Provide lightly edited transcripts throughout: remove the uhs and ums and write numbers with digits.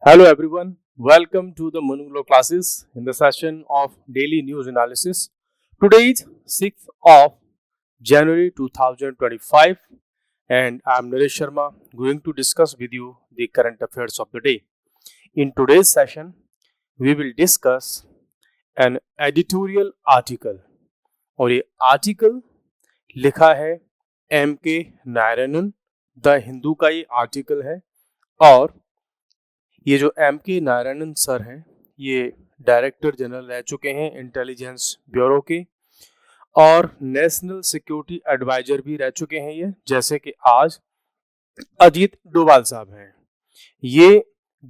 Hello everyone, welcome to the Monulo classes in the session of daily news analysis. Today is 6th of January 2025 and I am Naresh Sharma going to discuss with you the current affairs of the day. In today's session, we will discuss an editorial article और ये article लिखा है M के Narayanan the Hindu का ये article है और ये जो एम के नारायणन सर हैं ये डायरेक्टर जनरल रह चुके हैं इंटेलिजेंस ब्यूरो के और नेशनल सिक्योरिटी एडवाइजर भी रह चुके हैं ये जैसे कि आज अजीत डोभाल साहब हैं ये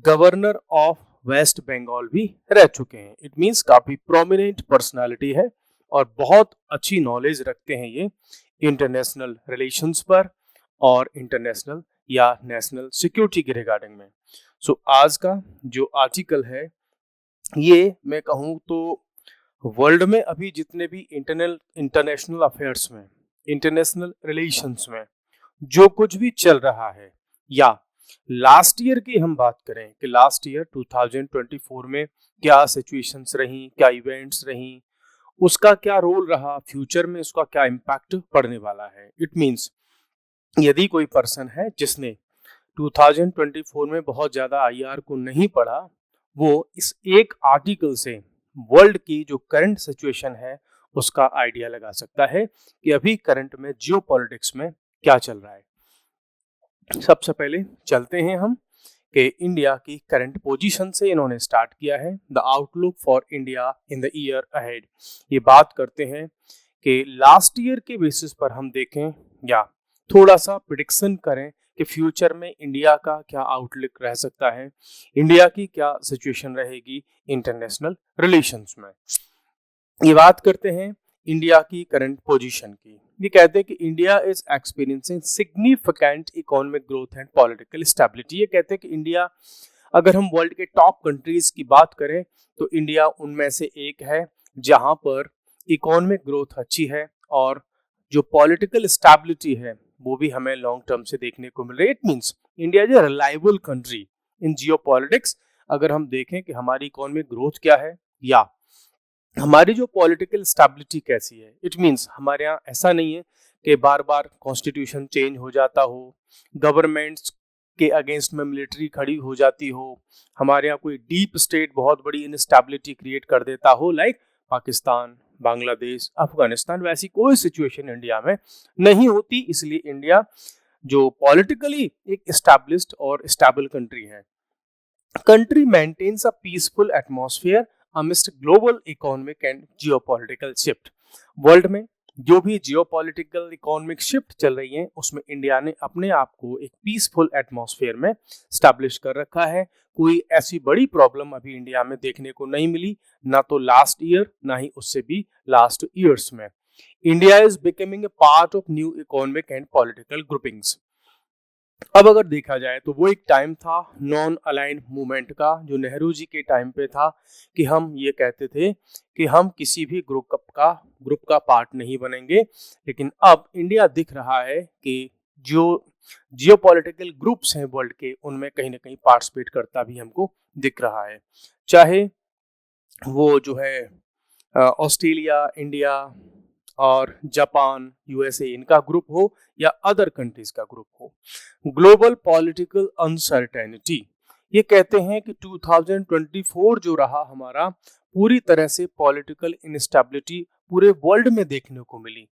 गवर्नर ऑफ वेस्ट बंगाल भी रह चुके हैं। इट मींस काफी प्रोमिनेंट पर्सनालिटी है और बहुत अच्छी नॉलेज रखते हैं ये इंटरनेशनल रिलेशंस पर और इंटरनेशनल या नेशनल सिक्योरिटी के रिगार्डिंग में। सो आज का जो आर्टिकल है ये मैं कहूँ तो वर्ल्ड में अभी जितने भी इंटरनेशनल अफेयर्स में इंटरनेशनल रिलेशंस में जो कुछ भी चल रहा है या लास्ट ईयर की हम बात करें कि लास्ट ईयर 2024 में क्या सिचुएशंस रही, क्या इवेंट्स रही, उसका क्या रोल रहा, फ्यूचर में उसका क्या इम्पैक्ट पड़ने वाला है। इट मींस यदि कोई पर्सन है जिसने 2024 में बहुत ज़्यादा आईआर को नहीं पढ़ा, वो इस एक आर्टिकल से वर्ल्ड की जो करंट सिचुएशन है उसका आइडिया लगा सकता है कि अभी करंट में जियोपॉलिटिक्स में क्या चल रहा है। सबसे पहले चलते हैं हम कि इंडिया की करंट पोजीशन से इन्होंने स्टार्ट किया है the outlook for India in the year ahead. ये बात करते हैं कि लास्ट ईयर के बेसिस पर हम देखें या थोड़ा सा प्रिडिक्शन करें कि फ्यूचर में इंडिया का क्या आउटलुक रह सकता है, इंडिया की क्या सिचुएशन रहेगी इंटरनेशनल रिलेशंस में। ये बात करते हैं इंडिया की करंट पोजीशन की। ये कहते हैं कि India is experiencing significant economic growth and political stability. ये कहते हैं कि इंडिया, अगर हम वर्ल्ड के टॉप कंट्रीज की बात करें तो इंडिया उनमें से एक है जहां पर इकोनॉमिक ग्रोथ अच्छी है और जो पॉलिटिकल स्टेबिलिटी है वो भी हमें लॉन्ग टर्म से देखने को मिल रही है। It means India is a reliable country in geopolitics. अगर हम देखें कि हमारी इकोनॉमिक ग्रोथ क्या है या हमारी जो पॉलिटिकल स्टेबिलिटी कैसी है, इट मींस हमारे यहाँ ऐसा नहीं है कि बार बार कॉन्स्टिट्यूशन चेंज हो जाता हो, गवर्नमेंट्स के अगेंस्ट में मिलिट्री खड़ी हो जाती हो, हमारे यहाँ कोई डीप स्टेट बहुत बड़ी इनस्टेबिलिटी क्रिएट कर देता हो लाइक पाकिस्तान, बांग्लादेश, अफगानिस्तान। वैसी कोई सिचुएशन इंडिया में नहीं होती, इसलिए इंडिया जो पॉलिटिकली एक एस्टैब्लिश्ड और स्टेबल कंट्री है। Country maintains a peaceful atmosphere amidst global economic and geopolitical shift. World में जो भी जियोपॉलिटिकल इकोनॉमिक शिफ्ट चल रही है उसमें इंडिया ने अपने आप को एक पीसफुल एटमॉस्फेयर में स्टैब्लिश कर रखा है। कोई ऐसी बड़ी प्रॉब्लम अभी इंडिया में देखने को नहीं मिली, ना तो लास्ट ईयर ना ही उससे भी लास्ट ईयर्स में। India is becoming a part of new economic and political groupings. अब अगर देखा जाए तो वो एक टाइम था नॉन अलाइन मूवमेंट का जो नेहरू जी के टाइम पे था कि हम ये कहते थे कि हम किसी भी ग्रुप का पार्ट नहीं बनेंगे, लेकिन अब इंडिया दिख रहा है कि जो जियोपॉलिटिकल ग्रुप्स हैं वर्ल्ड के उनमें कहीं ना कहीं पार्टिसिपेट करता भी हमको दिख रहा है। चाहे वो जो है ऑस्ट्रेलिया, इंडिया और जापान, यूएसए इनका ग्रुप हो या अदर कंट्रीज का ग्रुप हो। Global political uncertainty. ये कहते हैं कि 2024 जो रहा हमारा, पूरी तरह से पॉलिटिकल इनस्टेबिलिटी पूरे वर्ल्ड में देखने को मिली।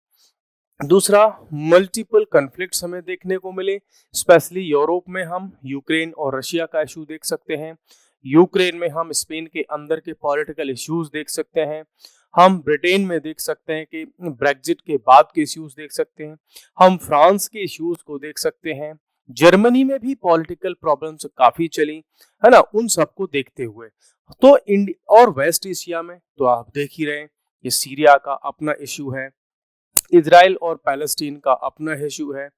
दूसरा, मल्टीपल कन्फ्लिक्ट्स हमें देखने को मिले, स्पेशली यूरोप में हम यूक्रेन और रशिया का इशू देख सकते हैं, यूक्रेन में हम स्पेन के अंदर के पॉलिटिकल इश्यूज देख सकते हैं, हम ब्रिटेन में देख सकते हैं कि ब्रेग्जिट के बाद के इश्यूज देख सकते हैं, हम फ्रांस के इश्यूज को देख सकते हैं, जर्मनी में भी पॉलिटिकल प्रॉब्लम्स काफी चली है ना। उन सबको देखते हुए तो इंडिया और वेस्ट एशिया में तो आप देख ही रहे हैं, ये सीरिया का अपना इश्यू है, इजराइल और पैलेस्टीन का अपना इशू है,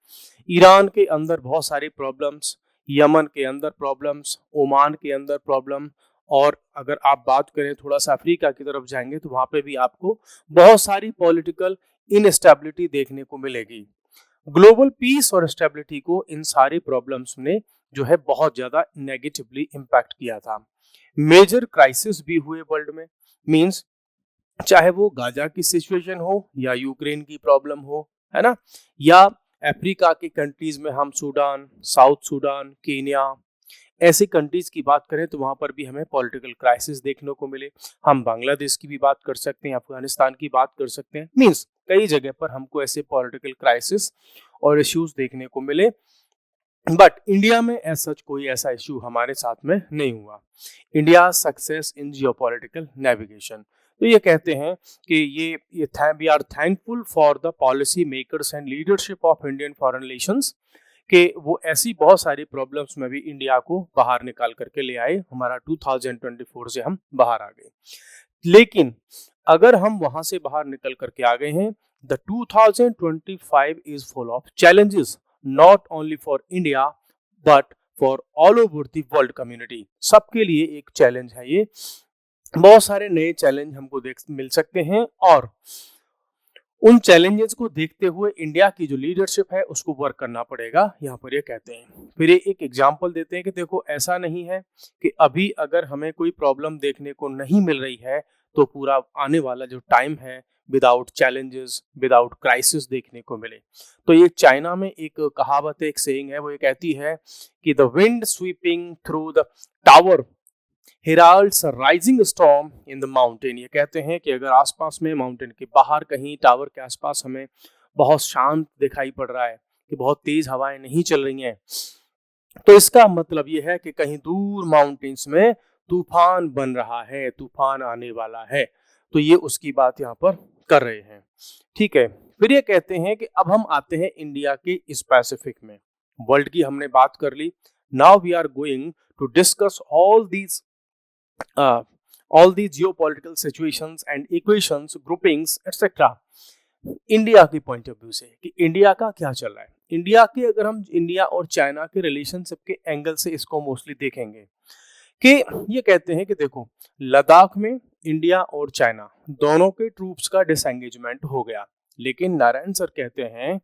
ईरान के अंदर बहुत सारी प्रॉब्लम्स, यमन के अंदर प्रॉब्लम्स, ओमान के अंदर प्रॉब्लम, और अगर आप बात करें थोड़ा सा अफ्रीका की तरफ जाएंगे तो वहाँ पे भी आपको बहुत सारी पॉलिटिकल इनस्टेबिलिटी देखने को मिलेगी। ग्लोबल पीस और स्टेबिलिटी को इन सारी प्रॉब्लम्स ने जो है बहुत ज्यादा नेगेटिवली इम्पैक्ट किया था। मेजर क्राइसिस भी हुए वर्ल्ड में, मींस चाहे वो गाजा की सिचुएशन हो या यूक्रेन की प्रॉब्लम हो, है ना, या अफ्रीका के कंट्रीज में हम सूडान, साउथ सूडान, केन्या, ऐसी कंट्रीज की बात करें तो वहां पर भी हमें पॉलिटिकल क्राइसिस देखने को मिले। हम बांग्लादेश की भी बात कर सकते हैं, अफगानिस्तान की बात कर सकते हैं, मींस कई जगह पर हमको ऐसे पॉलिटिकल क्राइसिस और इश्यूज देखने को मिले। बट इंडिया में सच कोई ऐसा इश्यू हमारे साथ में नहीं हुआ। India success in geopolitical navigation, तो ये कहते हैं कि ये we are thankful for the policy makers and leadership of Indian foreign relations, कि वो ऐसी बहुत सारी प्रॉब्लम्स में भी इंडिया को बाहर निकाल करके ले आए। हमारा 2024 से हम बाहर आ गए। लेकिन अगर हम वहां से बाहर निकल करके आ गए हैं, the 2025 is full of challenges, not only for India but for all over the world community. सबके लिए एक चैलेंज है ये। बहुत सारे नए चैलेंज हमको मिल सकते हैं और उन चैलेंजेस को देखते हुए इंडिया की जो लीडरशिप है उसको वर्क करना पड़ेगा, यहाँ पर ये कहते हैं। फिर ये एक एग्जांपल देते हैं कि देखो ऐसा नहीं है कि अभी अगर हमें कोई प्रॉब्लम देखने को नहीं मिल रही है तो पूरा आने वाला जो टाइम है विदाउट चैलेंजेस, विदाउट क्राइसिस देखने को मिले। तो ये चाइना में एक कहावत है, एक सेइंग है, वो ये कहती है कि the wind sweeping through the tower heralds rising storm in the mountain. ये कहते हैं कि अगर आसपास में माउंटेन के बाहर कहीं टावर के आसपास हमें बहुत शांत दिखाई पड़ रहा है कि बहुत तेज हवाएं नहीं चल रही हैं, तो इसका मतलब ये है कि कहीं दूर माउंटेन्स में तूफान बन रहा है, तूफान आने वाला है। तो ये उसकी बात यहाँ पर कर रहे हैं। ठीक है, फिर ये कहते हैं कि अब हम आते हैं इंडिया के स्पेसिफिक में। वर्ल्ड की हमने बात कर ली, now we are going to discuss all these geopolitical situations and equations, groupings, etc. India की पॉइंट ऑफ व्यू से कि इंडिया का क्या चल रहा है। इंडिया के अगर हम इंडिया और चाइना के रिलेशनशिप के एंगल से इसको मोस्टली देखेंगे कि ये कहते हैं कि देखो लद्दाख में इंडिया और चाइना दोनों के ट्रूप्स का डिसएंगेजमेंट हो गया, लेकिन नारायण सर कहते हैं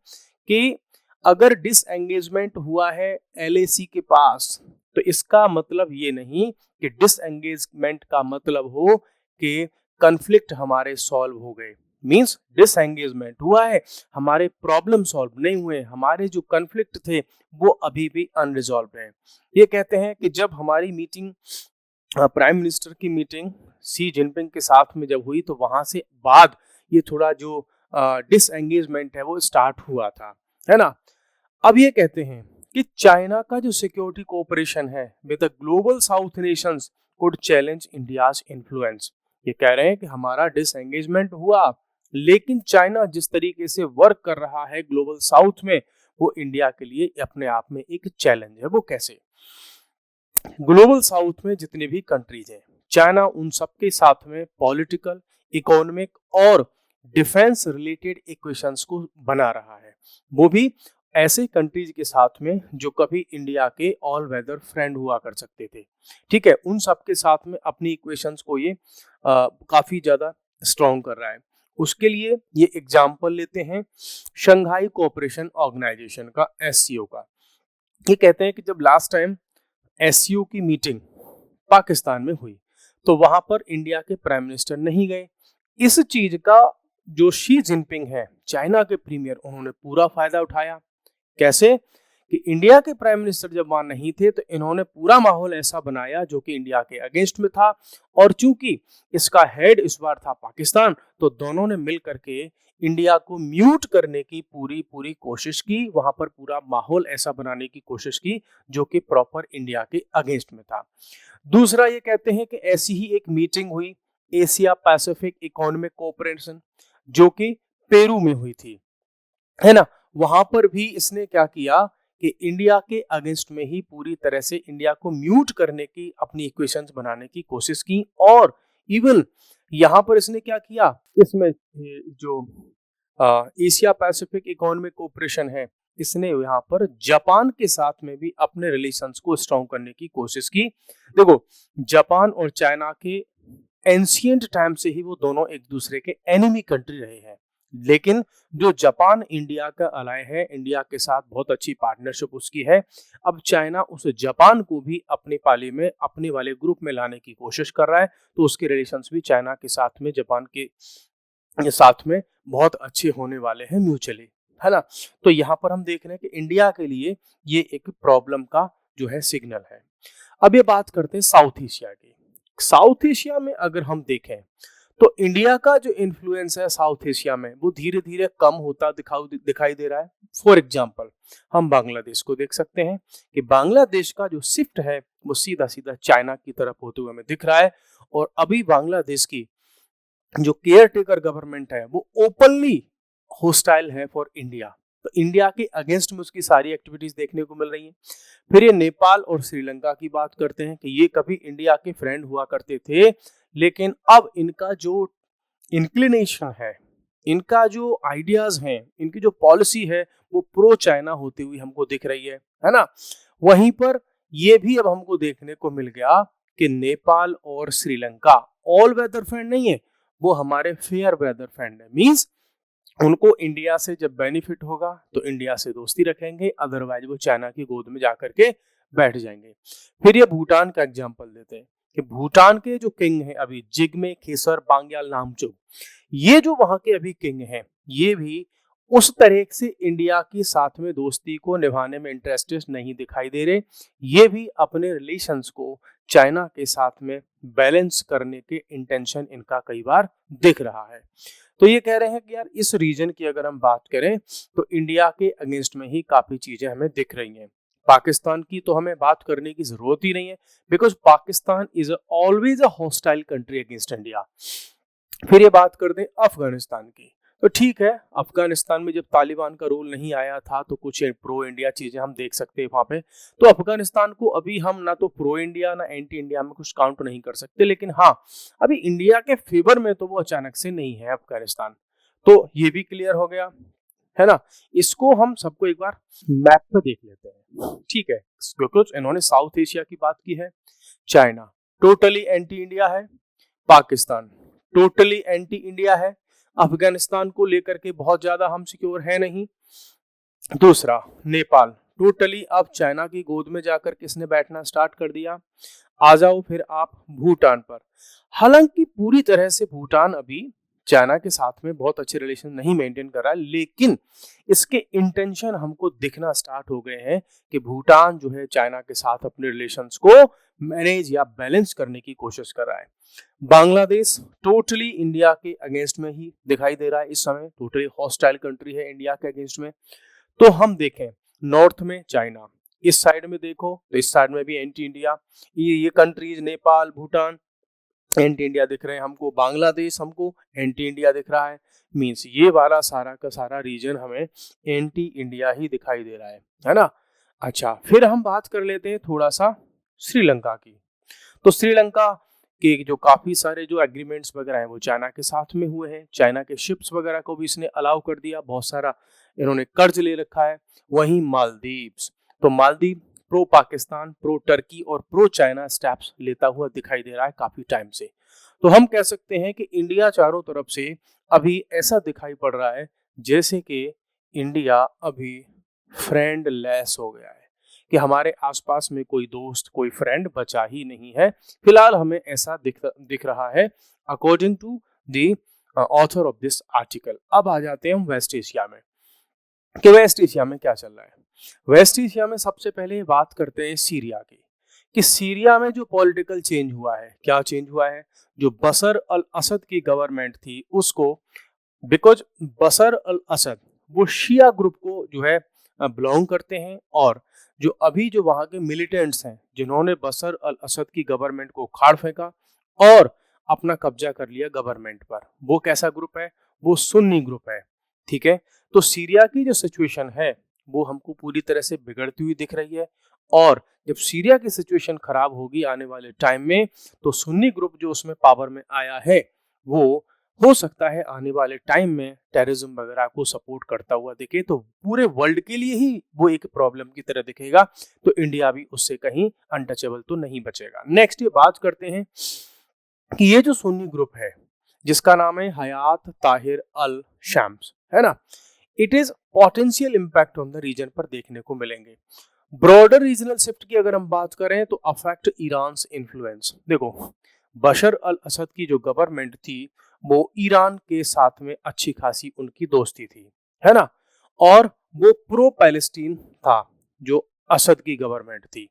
कि अगर डिसएंगेजमेंट हुआ है LAC के पास तो इसका मतलब ये नहीं कि डिसएंगेजमेंट का मतलब हो कि कन्फ्लिक्ट हमारे सॉल्व हो गए। मींस डिसएंगेजमेंट हुआ है, हमारे प्रॉब्लम सॉल्व नहीं हुए, हमारे जो कन्फ्लिक्ट थे वो अभी भी अनरिजॉल्व हैं। ये कहते हैं कि जब हमारी मीटिंग प्राइम मिनिस्टर की मीटिंग शी जिनपिंग के साथ में जब हुई तो वहां से बाद ये थोड़ा जो डिसएंगेजमेंट है वो स्टार्ट हुआ था, है ना। अब ये कहते हैं कि चाइना का जो सिक्योरिटी कोऑपरेशन है with the global south Nations could challenge India's influence. ये कह रहे हैं कि हमारा डिसएंगेजमेंट हुआ लेकिन चाइना जिस तरीके से वर्क कर रहा है ग्लोबल साउथ में वो इंडिया के लिए अपने आप में एक चैलेंज है। वो कैसे? ग्लोबल साउथ में जितने भी कंट्रीज हैं, चाइना उन सबके साथ में पॉलिटिकल, इकोनॉमिक और डिफेंस रिलेटेड इक्वेशंस को बना रहा है, वो भी ऐसे कंट्रीज के साथ में जो कभी इंडिया के ऑल वेदर फ्रेंड हुआ कर सकते थे। ठीक है, उन सब के साथ में अपनी इक्वेशंस को ये काफी ज्यादा स्ट्रॉन्ग कर रहा है। उसके लिए ये एग्जाम्पल लेते हैं शंघाई कोऑपरेशन ऑर्गेनाइजेशन का, SCO का। ये कहते हैं कि जब लास्ट टाइम SCO की मीटिंग पाकिस्तान में हुई तो वहां पर इंडिया के प्राइम मिनिस्टर नहीं गए। इस चीज का जो शी जिनपिंग है, चाइना के प्रीमियर, उन्होंने पूरा फायदा उठाया। कैसे? कि इंडिया के प्राइम मिनिस्टर जब वहां नहीं थे तो इन्होंने पूरा माहौल ऐसा बनाया जो कि इंडिया के अगेंस्ट में था, और चूंकि इसका हेड इस बार था पाकिस्तान तो दोनों ने मिल करके इंडिया को म्यूट करने की पूरी कोशिश की, वहां पर पूरा माहौल ऐसा बनाने की कोशिश की जो कि प्रॉपर इंडिया के अगेंस्ट में था। दूसरा ये कहते हैं कि ऐसी ही एक मीटिंग हुई एशिया पैसिफिक इकोनॉमिक कोऑपरेशन जो कि पेरू में हुई थी, है ना। वहां पर भी इसने क्या किया कि इंडिया के अगेंस्ट में ही पूरी तरह से इंडिया को म्यूट करने की अपनी इक्वेशंस बनाने की कोशिश की, और इवन यहां पर इसने क्या किया, इसमें जो एशिया पैसिफिक इकोनॉमिक कोऑपरेशन है इसने यहाँ पर जापान के साथ में भी अपने रिलेशंस को स्ट्रॉन्ग करने की कोशिश की। देखो जापान और चाइना के एंशिएंट टाइम से ही वो दोनों एक दूसरे के एनिमी कंट्री रहे हैं, लेकिन जो जापान इंडिया का अलाय है, इंडिया के साथ बहुत अच्छी पार्टनरशिप उसकी है। अब चाइना उस जापान को भी अपनी पाली में, अपने वाले ग्रुप में लाने की कोशिश कर रहा है, तो उसके रिलेशंस भी चाइना के साथ में, जापान के साथ में बहुत अच्छे होने वाले हैं म्यूचुअली, है ना। तो यहाँ पर हम देख रहे हैं कि इंडिया के लिए ये एक प्रॉब्लम का जो है सिग्नल है। अब ये बात करते हैं साउथ एशिया की। साउथ एशिया में अगर हम देखें तो इंडिया का जो इन्फ्लुएंस है साउथ एशिया में वो धीरे धीरे कम होता दिखाई दे रहा है। फॉर एग्जाम्पल हम बांग्लादेश को देख सकते हैं कि बांग्लादेश का जो शिफ्ट है वो सीधा सीधा चाइना की तरफ होते हुए हमें दिख रहा है। और अभी बांग्लादेश की जो केयर टेकर गवर्नमेंट है वो ओपनली होस्टाइल है फॉर इंडिया। तो इंडिया के अगेंस्ट में उसकी सारी एक्टिविटीज देखने को मिल रही हैं। फिर ये नेपाल और श्रीलंका की बात करते हैं कि ये कभी इंडिया के फ्रेंड हुआ करते थे, लेकिन अब इनका जो इंक्लिनेशन है, इनका जो आइडियाज हैं, इनकी जो पॉलिसी है वो प्रो चाइना होती हुई हमको दिख रही है ना। वहीं पर ये भी अब हमको देखने को मिल गया कि नेपाल और श्रीलंका ऑल वेदर फ्रेंड नहीं है, वो हमारे फेयर वेदर फ्रेंड है। मींस उनको इंडिया से जब बेनिफिट होगा तो इंडिया से दोस्ती रखेंगे, अदरवाइज वो चाइना की गोद में जाकर के बैठ जाएंगे। फिर ये भूटान का एग्जांपल देते हैं कि भूटान के जो किंग हैं अभी जिग्मे खेसर बांग्याल नामचुक, ये जो वहां के अभी किंग हैं ये भी उस तरह से इंडिया के साथ में दोस्ती को निभाने में इंटरेस्टेड नहीं दिखाई दे रहे। ये भी अपने रिलेशंस को चाइना के साथ में बैलेंस करने के इंटेंशन इनका कई बार दिख रहा है। तो ये कह रहे हैं कि यार इस रीजन की अगर हम बात करें तो इंडिया के अगेंस्ट में ही काफी चीजें हमें दिख रही हैं। पाकिस्तान की तो हमें बात करने की जरूरत ही नहीं है, because Pakistan is always a hostile country against India. फिर ये बात करते हैं अफगानिस्तान की। तो ठीक है, अफगानिस्तान में जब तालिबान का रोल नहीं आया था तो कुछ प्रो इंडिया चीजें हम देख सकते हैं वहां पे। तो अफगानिस्तान को अभी हम ना तो प्रो इंडिया ना एंटी इंडिया में कुछ काउंट नहीं कर सकते, लेकिन हाँ अभी इंडिया के फेवर में तो वो अचानक से नहीं है अफगानिस्तान। तो ये भी क्लियर हो गया, है ना। इसको हम सबको एक बार मैप पे देख लेते हैं, ठीक है, क्योंकि इन्होंने साउथ एशिया की बात की है। चाइना टोटली एंटी इंडिया है, पाकिस्तान टोटली एंटी इंडिया है, अफगानिस्तान को लेकर के बहुत ज्यादा हम सिक्योर है नहीं। दूसरा नेपाल टोटली अब चाइना की गोद में जाकर किसने बैठना स्टार्ट कर दिया। आ जाओ फिर आप भूटान पर। हालांकि पूरी तरह से भूटान अभी चाइना के साथ में बहुत अच्छे रिलेशन नहीं मेंटेन कर रहा है, लेकिन इसके इंटेंशन हमको दिखना स्टार्ट हो गए हैं कि भूटान जो है चाइना के साथ अपने रिलेशंस को मैनेज या बैलेंस करने की कोशिश कर रहा है। बांग्लादेश टोटली इंडिया के अगेंस्ट में ही दिखाई दे रहा है, इस समय टोटली हॉस्टाइल कंट्री है इंडिया के अगेंस्ट में। तो हम देखें नॉर्थ में चाइना, इस साइड में देखो तो इस साइड में भी एंटी इंडिया, ये countries Nepal Bhutan anti India दिख रहे हैं हमको, बांग्लादेश हमको एंटी इंडिया दिख रहा है। मींस ये वाला सारा का सारा रीजन हमें एंटी इंडिया ही दिखाई दे रहा है ना। अच्छा, फिर हम बात कर लेते हैं थोड़ा सा श्रीलंका की। तो श्रीलंका के जो काफी सारे जो एग्रीमेंट्स वगैरह हैं वो चाइना के साथ में हुए हैं, चाइना के शिप्स वगैरह को भी इसने अलाउ कर दिया, बहुत सारा इन्होंने कर्ज ले रखा है। वहीं मालदीव्स, तो Maldives pro Pakistan, pro Turkey और प्रो चाइना स्टेप्स लेता हुआ दिखाई दे रहा है काफी टाइम से। तो हम कह सकते हैं कि इंडिया चारों तरफ से अभी ऐसा दिखाई पड़ रहा है जैसे कि इंडिया अभी फ्रेंडलेस हो गया है, कि हमारे आसपास में कोई दोस्त कोई फ्रेंड बचा ही नहीं है। फिलहाल हमें ऐसा दिख रहा है according to the author of this article. अब आ जाते हैं हम वेस्ट एशिया में, कि वेस्ट एशिया में क्या चल रहा है। वेस्ट एशिया में सबसे पहले बात करते हैं सीरिया की, कि सीरिया में जो पॉलिटिकल चेंज हुआ है, क्या चेंज हुआ है। जो बशर अल असद की गवर्नमेंट थी उसको, बिकॉज बशर अल असद वो शिया ग्रुप को जो है बिलोंग करते हैं, और जो अभी जो वहां के मिलिटेंट्स हैं जिन्होंने बशर अल असद की गवर्नमेंट को उखाड़ फेंका और अपना कब्जा कर लिया गवर्नमेंट पर, वो कैसा ग्रुप है, वो सुन्नी ग्रुप है। ठीक है, तो सीरिया की जो सिचुएशन है वो हमको पूरी तरह से बिगड़ती हुई दिख रही है, और जब सीरिया की सिचुएशन खराब होगी आने वाले टाइम में तो सुन्नी ग्रुप जो उसमें पावर में आया है वो हो सकता है आने वाले टाइम में टेररिज्म वगैरह को सपोर्ट करता हुआ दिखे, तो पूरे वर्ल्ड के लिए ही वो एक प्रॉब्लम की तरह दिखेगा। तो इंडिया भी उससे कहीं अनटचेबल तो नहीं बचेगा। नेक्स्ट ये बात करते हैं कि ये जो सुन्नी ग्रुप है जिसका नाम है हयात ताहिर अल शम्स, है ना। It is potential impact on the region पर देखने को मिलेंगे। ब्रॉडर रीजनल शिफ्ट की अगर हम बात करें तो अफेक्ट ईरान इन्फ्लुएंस। देखो, बशर अल असद की जो गवर्नमेंट थी वो ईरान के साथ में अच्छी खासी उनकी दोस्ती थी, है ना, और वो प्रो पैलेस्टीन था जो असद की गवर्नमेंट थी।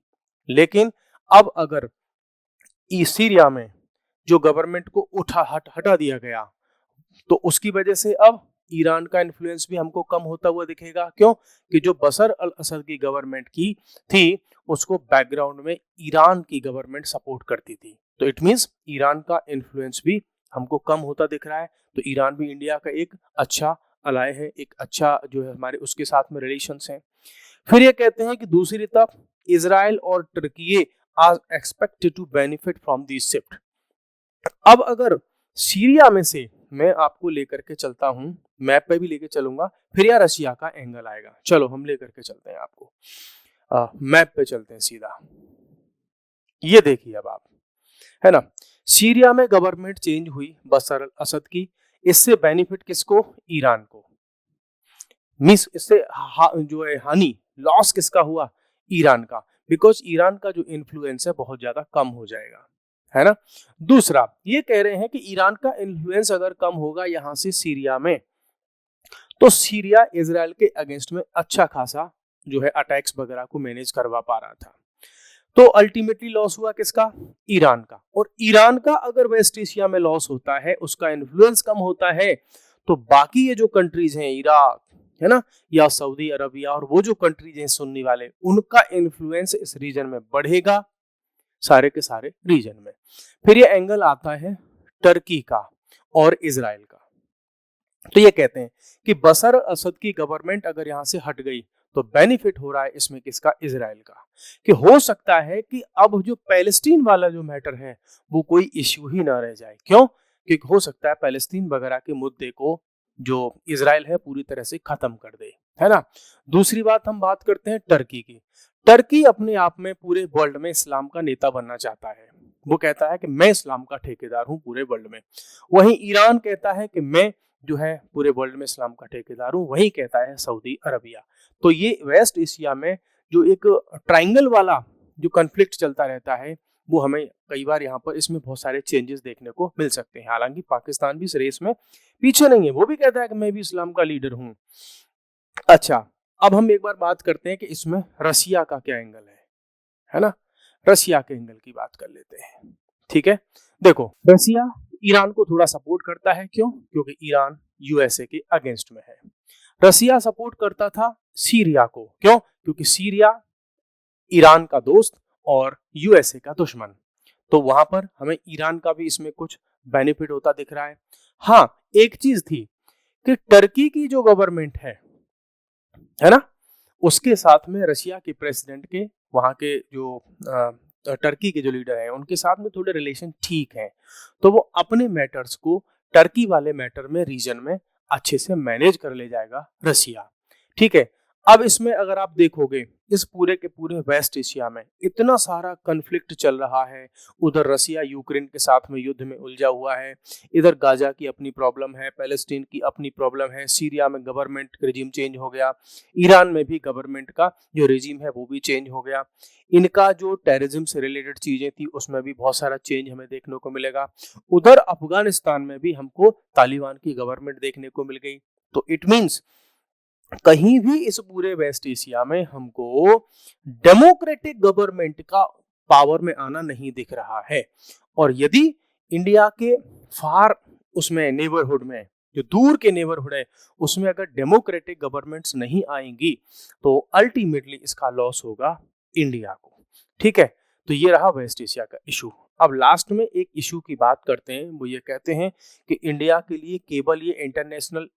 लेकिन अब अगर सीरिया में जो गवर्नमेंट को हटा दिया गया तो उसकी वजह से अब ईरान का इन्फ्लुएंस भी हमको कम होता हुआ दिखेगा। क्यों? कि जो बशर अल असद की गवर्नमेंट की थी उसको बैकग्राउंड में ईरान की गवर्नमेंट सपोर्ट करती थी, तो इट मींस ईरान का इन्फ्लुएंस भी हमको कम होता दिख रहा है। तो ईरान भी इंडिया का एक अच्छा अलाय है, एक अच्छा जो है हमारे उसके साथ में रिलेशंस हैं। फिर ये कहते हैं कि दूसरी तरफ इजराइल और तुर्की are expected to benefit from this shift. अब अगर सीरिया में से मैं आपको लेकर के चलता हूं, मैप पे भी लेके चलूंगा, फिर यार रशिया का एंगल आएगा। चलो हम लेकर के चलते हैं आपको, मैप पे चलते हैं सीधा। ये देखिए अब आप, है ना, सीरिया में गवर्नमेंट चेंज हुई बशर अल असद की, इससे बेनिफिट किसको? ईरान को। मिस इससे जो है हानि, लॉस किसका हुआ? ईरान का, बिकॉज ईरान का जो इन्फ्लुएंस है बहुत ज्यादा कम हो जाएगा, है ना। दूसरा ये कह रहे हैं कि ईरान का इन्फ्लुएंस अगर कम होगा यहां से सीरिया में, तो सीरिया इजराइल के अगेंस्ट में अच्छा खासा जो है अटैक्स वगैरह को मैनेज करवा पा रहा था। तो अल्टीमेटली लॉस हुआ किसका? ईरान का। और ईरान का अगर वेस्ट एशिया में लॉस होता है, उसका इन्फ्लुएंस कम होता है, तो बाकी ये जो कंट्रीज हैं, इराक, है ना, या सऊदी अरबिया और वो जो कंट्रीज हैं सुन्नी वाले, उनका इन्फ्लुएंस इस रीजन में बढ़ेगा, सारे के सारे रीजन में। फिर ये एंगल आता है टर्की का और इजराइल का। तो ये कहते हैं कि बशर असद की गवर्नमेंट अगर यहां से हट गई तो बेनिफिट हो रहा है इसमें किसका? इजराइल का। कि हो सकता है कि अब जो पैलेस्टीन वाला जो मैटर है वो कोई इश्यू ही ना रह जाए। क्यों? क्योंकि हो सकता है पैलेस्टीन वगैरह के मुद्दे को जो इजराइल है पूरी तरह से खत्म कर दे, है ना। दूसरी बात हम बात करते हैं टर्की की। टर्की अपने आप में पूरे वर्ल्ड में इस्लाम का नेता बनना चाहता है। वो कहता है कि मैं इस्लाम का ठेकेदार हूं पूरे वर्ल्ड में। वहीं ईरान कहता है कि मैं जो है पूरे वर्ल्ड में इस्लाम का ठेकेदार हूं, वही कहता है सऊदी अरबिया। तो ये वेस्ट एशिया में जो एक ट्राइंगल वाला जो कन्फ्लिक्ट चलता रहता है वो हमें कई बार यहाँ पर इसमें बहुत सारे चेंजेस देखने को मिल सकते हैं। हालांकि पाकिस्तान भी इस रेस में पीछे नहीं है, वो भी कहता है कि मैं भी इस्लाम का लीडर हूँ। अच्छा, अब हम एक बार बात करते हैं कि इसमें रशिया का क्या एंगल है ना। रशिया के एंगल की बात कर लेते हैं, ठीक है। देखो, रशिया ईरान को थोड़ा सपोर्ट करता है। क्यों? क्योंकि ईरान यूएसए के अगेंस्ट में है। रशिया सपोर्ट करता था सीरिया को। क्यों? क्योंकि सीरिया ईरान का दोस्त और यूएसए का दुश्मन। तो वहां पर हमें ईरान का भी इसमें कुछ बेनिफिट होता दिख रहा है। हाँ, एक चीज थी कि टर्की की जो गवर्नमेंट है ना, उसके साथ में रशिया के प्रेसिडेंट के, वहां के जो टर्की के जो लीडर हैं उनके साथ में थोड़े रिलेशन ठीक हैं। तो वो अपने मैटर्स को टर्की वाले मैटर में रीजन में अच्छे से मैनेज कर ले जाएगा रशिया, ठीक है। अब इसमें अगर आप देखोगे इस पूरे के पूरे वेस्ट एशिया में इतना सारा कन्फ्लिक्ट चल रहा है। उधर रशिया यूक्रेन के साथ में युद्ध में उलझा हुआ है, इधर गाजा की अपनी प्रॉब्लम है, पैलेस्टीन की अपनी प्रॉब्लम है, सीरिया में गवर्नमेंट रिजीम चेंज हो गया, ईरान में भी गवर्नमेंट का जो रिजीम है वो भी चेंज हो गया। इनका जो टेररिज्म से रिलेटेड चीजें थी उसमें भी बहुत सारा चेंज हमें देखने को मिलेगा। उधर अफगानिस्तान में भी हमको तालिबान की गवर्नमेंट देखने को मिल गई। तो इट मीन्स कहीं भी इस पूरे वेस्ट एशिया में हमको डेमोक्रेटिक गवर्नमेंट का पावर में आना नहीं दिख रहा है। और यदि इंडिया के फार उसमें नेबरहुड में, जो दूर के नेबरहुड है, उसमें अगर डेमोक्रेटिक गवर्नमेंट्स नहीं आएंगी तो अल्टीमेटली इसका लॉस होगा इंडिया को, ठीक है। तो ये रहा वेस्ट एशिया का इशू। अब लास्ट में एक इशू की बात करते हैं। वो ये कहते हैं कि इंडिया के लिए केवल ये इंटरनेशनल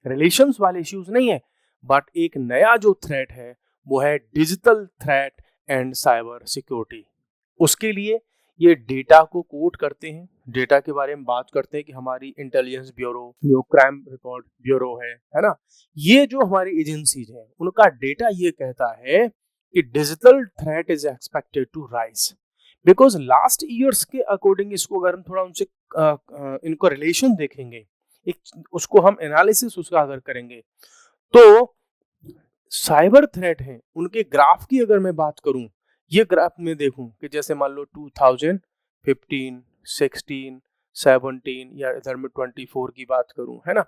रिलेशंस वाले इश्यूज नहीं है, बट एक नया जो थ्रेट है वो है digital threat and cyber security. उसके लिए ये डेटा को कोट करते हैं, डेटा के बारे में बात करते हैं कि हमारी इंटेलिजेंस ब्यूरो, जो क्राइम रिकॉर्ड ब्यूरो है ना, ये जो हमारी एजेंसीज हैं उनका डेटा ये कहता है कि digital threat is expected to rise. Because last years के अकॉर्डिंग इसको अगर हम थोड़ा उनसे इनको रिलेशन देखेंगे, एक उसको हम एनालिसिस उसका अगर करेंगे, तो साइबर थ्रेट है उनके ग्राफ की अगर मैं बात करूं, ये ग्राफ में देखूं कि जैसे मान लो 2015, 16, 17 या इधर में 24 की बात करूं, है ना,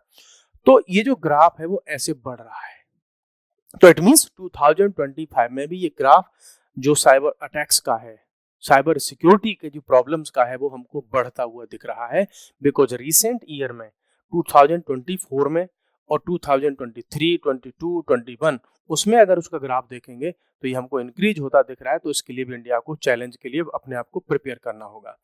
तो ये जो ग्राफ है वो ऐसे बढ़ रहा है। तो इट मींस 2025 में भी ये ग्राफ जो साइबर अटैक्स का है, साइबर सिक्योरिटी के जो प्रॉब्लम्स का है, वो हमको बढ़ता हुआ दिख रहा है। बिकॉज रिसेंट ईयर में 2024 में और 2023, 22, 21 उसमें अगर उसका ग्राफ देखेंगे तो ये हमको इंक्रीज होता दिख रहा है। तो इसके लिए भी इंडिया को चैलेंज के लिए अपने आप को प्रिपेयर करना होगा।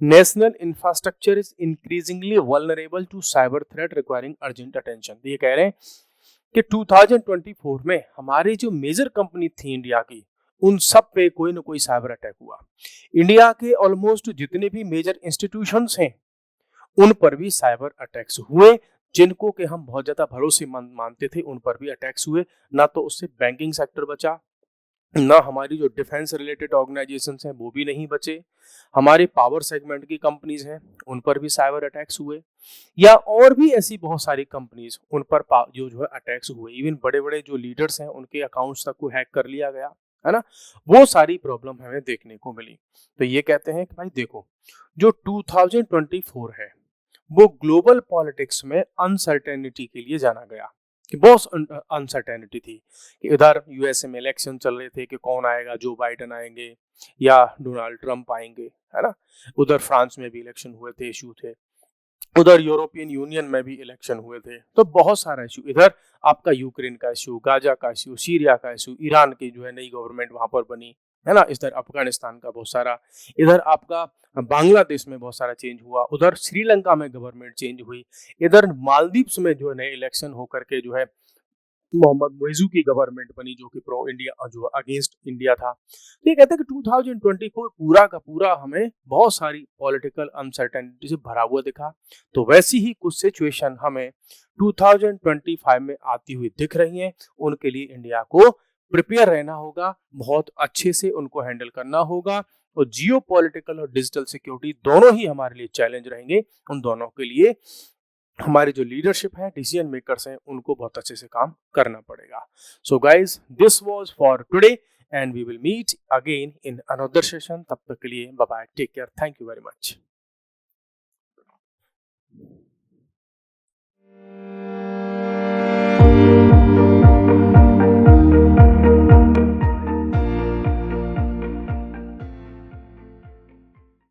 National infrastructure is increasingly vulnerable to cyber threat requiring urgent attention. ये कह रहे हैं कि 2024 में हमारी जो मेजर कंपनी थी इंडिया की, उन सब पे कोई ना कोई साइबर अटैक हुआ। इंडिया के ऑलमोस्ट जितने भी मेजर इंस्टीट्यूशंस हैं उन पर भी साइबर अटैक्स हुए, जिनको के हम बहुत ज्यादा भरोसेमंद मानते थे उन पर भी अटैक्स हुए। ना तो उससे बैंकिंग सेक्टर बचा, ना हमारी जो डिफेंस रिलेटेड ऑर्गेनाइजेशंस हैं वो भी नहीं बचे, हमारे पावर सेगमेंट की कंपनीज हैं उन पर भी साइबर अटैक्स हुए, या और भी ऐसी बहुत सारी कंपनीज उन पर जो है अटैक्स हुए। इवन बड़े बड़े जो लीडर्स हैं उनके अकाउंट्स तक को हैक कर लिया गया, है ना। वो सारी प्रॉब्लम हमें देखने को मिली। तो ये कहते हैं कि भाई देखो, जो 2024 है वो ग्लोबल पॉलिटिक्स में अनसर्टेनिटी के लिए जाना गया, कि बहुत अनसर्टेनिटी थी कि इधर यूएसए में इलेक्शन चल रहे थे कि कौन आएगा, जो बाइडेन आएंगे या डोनाल्ड ट्रंप आएंगे, है ना। उधर फ्रांस में भी इलेक्शन हुए थे, इशू थे। उधर यूरोपियन यूनियन में भी इलेक्शन हुए थे। तो बहुत सारा इशू, इधर आपका यूक्रेन का इशू, गाजा का इशू, सीरिया का इशू, ईरान की जो है नई गवर्नमेंट वहां पर बनी, है ना। इधर अफगानिस्तान का बहुत सारा, इधर आपका बांग्लादेश में बहुत सारा चेंज हुआ, उधर श्रीलंका में गवर्नमेंट चेंज हुई, इधर मालदीव्स में जो है नए इलेक्शन होकर के जो है मोहम्मद मोइजू की गवर्नमेंट बनी, जो कि प्रो इंडिया, जो अगेंस्ट इंडिया था। तो ये कहते हैं कि 2024 पूरा का पूरा हमें बहुत सारी पॉलिटिकल अनसर्टेनिटी से भरा हुआ दिखा। तो वैसी ही कुछ सिचुएशन हमें 2025 में आती हुई दिख रही हैं। उनके लिए इंडिया को प्रिपेयर रहना होगा, बहुत अच्छे से उनको हैंडल करना होगा। और जियो पॉलिटिकल और डिजिटल सिक्योरिटी दोनों ही हमारे लिए चैलेंज रहेंगे। उन दोनों के लिए हमारे जो लीडरशिप है, डिसीजन मेकर्स हैं, उनको बहुत अच्छे से काम करना पड़ेगा। So guys, this was for today and we will meet again in another session. तब तक के लिए bye bye, take care, thank you very much.